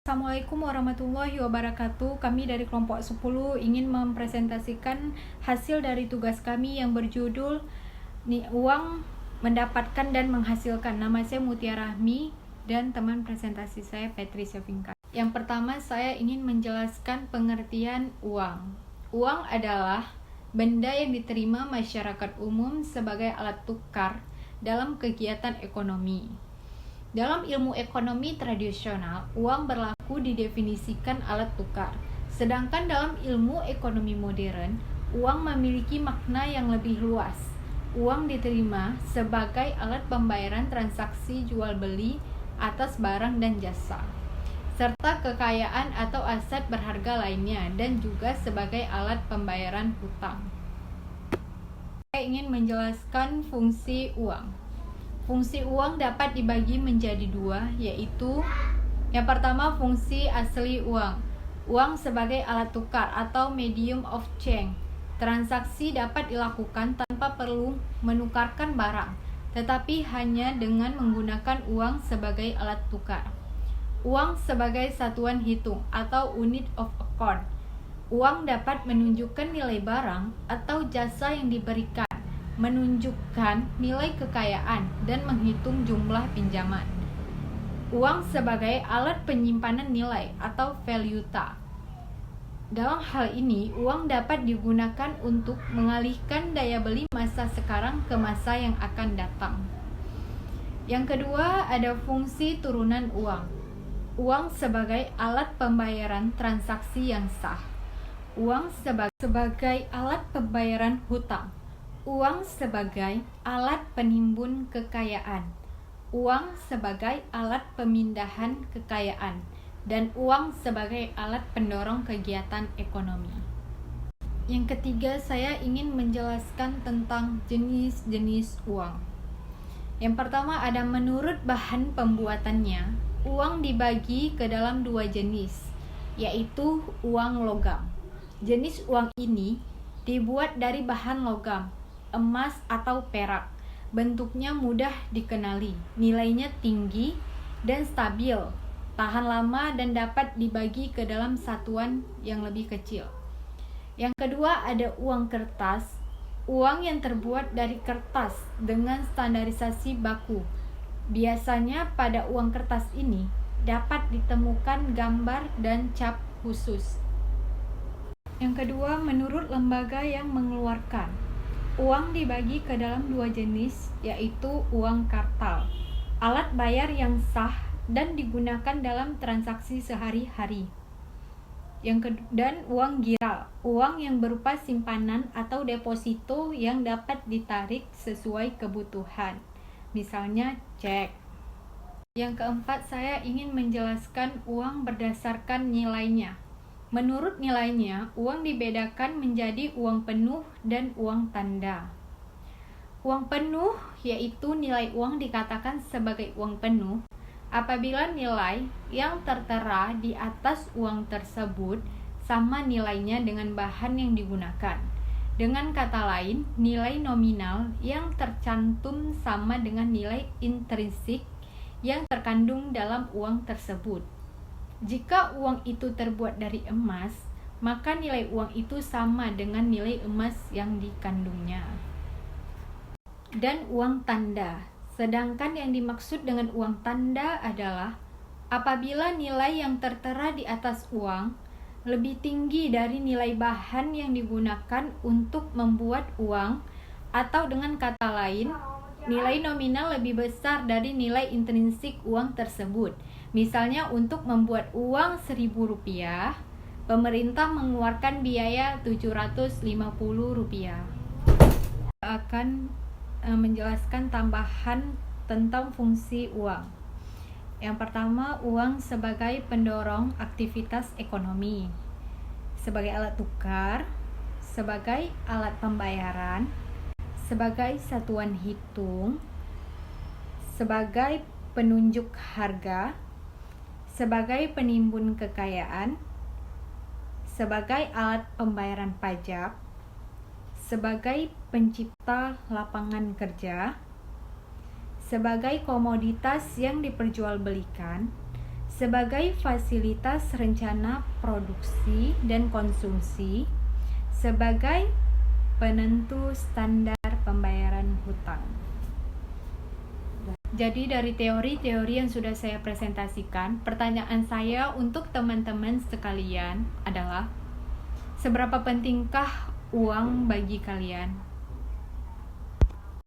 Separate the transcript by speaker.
Speaker 1: Assalamualaikum warahmatullahi wabarakatuh. Kami dari kelompok 10 ingin mempresentasikan hasil dari tugas kami yang berjudul Uang Mendapatkan dan Menghasilkan. Nama saya Mutia Rahmi dan teman presentasi saya Patricia Vinka. Yang pertama, saya ingin menjelaskan pengertian uang. Uang adalah benda yang diterima masyarakat umum sebagai alat tukar dalam kegiatan ekonomi. Dalam ilmu ekonomi tradisional, uang berlaku didefinisikan alat tukar. Sedangkan dalam ilmu ekonomi modern, uang memiliki makna yang lebih luas. Uang diterima sebagai alat pembayaran transaksi jual beli atas barang dan jasa, serta kekayaan atau aset berharga lainnya, dan juga sebagai alat pembayaran hutang. Saya ingin menjelaskan fungsi uang. Fungsi uang dapat dibagi menjadi dua, yaitu yang pertama fungsi asli uang. Uang sebagai alat tukar atau medium of change. Transaksi dapat dilakukan tanpa perlu menukarkan barang, tetapi hanya dengan menggunakan uang sebagai alat tukar. Uang sebagai satuan hitung atau unit of account. Uang dapat menunjukkan nilai barang atau jasa yang diberikan, menunjukkan nilai kekayaan, dan menghitung jumlah pinjaman. Uang sebagai alat penyimpanan nilai atau valuta. Dalam hal ini, uang dapat digunakan untuk mengalihkan daya beli masa sekarang ke masa yang akan datang. Yang kedua, ada fungsi turunan uang. Uang sebagai alat pembayaran transaksi yang sah. Uang sebagai alat pembayaran hutang. Uang sebagai alat penimbun kekayaan, uang sebagai alat pemindahan kekayaan, dan uang sebagai alat pendorong kegiatan ekonomi. Yang ketiga, saya ingin menjelaskan tentang jenis-jenis uang. Yang pertama ada menurut bahan pembuatannya, uang dibagi ke dalam dua jenis, yaitu uang logam. Jenis uang ini dibuat dari bahan logam, emas atau perak. Bentuknya mudah dikenali, nilainya tinggi dan stabil, tahan lama, dan dapat dibagi ke dalam satuan yang lebih kecil. Yang kedua ada uang kertas, uang yang terbuat dari kertas dengan standarisasi baku. Biasanya pada uang kertas ini dapat ditemukan gambar dan cap khusus. Yang kedua, menurut lembaga yang mengeluarkan, uang dibagi ke dalam dua jenis, yaitu uang kartal, alat bayar yang sah dan digunakan dalam transaksi sehari-hari. Dan uang giral, uang yang berupa simpanan atau deposito yang dapat ditarik sesuai kebutuhan, misalnya cek. Yang keempat, saya ingin menjelaskan uang berdasarkan nilainya. Menurut nilainya, uang dibedakan menjadi uang penuh dan uang tanda. Uang penuh yaitu nilai uang dikatakan sebagai uang penuh apabila nilai yang tertera di atas uang tersebut sama nilainya dengan bahan yang digunakan. Dengan kata lain, nilai nominal yang tercantum sama dengan nilai intrinsik yang terkandung dalam uang tersebut. Jika uang itu terbuat dari emas, maka nilai uang itu sama dengan nilai emas yang dikandungnya. Dan uang tanda. Sedangkan yang dimaksud dengan uang tanda adalah apabila nilai yang tertera di atas uang lebih tinggi dari nilai bahan yang digunakan untuk membuat uang, atau dengan kata lain, nilai nominal lebih besar dari nilai intrinsik uang tersebut. Misalnya untuk membuat uang Rp1.000, pemerintah mengeluarkan biaya Rp750. Akan menjelaskan tambahan tentang fungsi uang. Yang pertama, uang sebagai pendorong aktivitas ekonomi, sebagai alat tukar, sebagai alat pembayaran, sebagai satuan hitung, sebagai penunjuk harga, sebagai penimbun kekayaan, sebagai alat pembayaran pajak, sebagai pencipta lapangan kerja, sebagai komoditas yang diperjualbelikan, sebagai fasilitas rencana produksi dan konsumsi, sebagai penentu standar pembayaran hutang. Jadi dari teori-teori yang sudah saya presentasikan, pertanyaan saya untuk teman-teman sekalian adalah, seberapa pentingkah uang bagi kalian?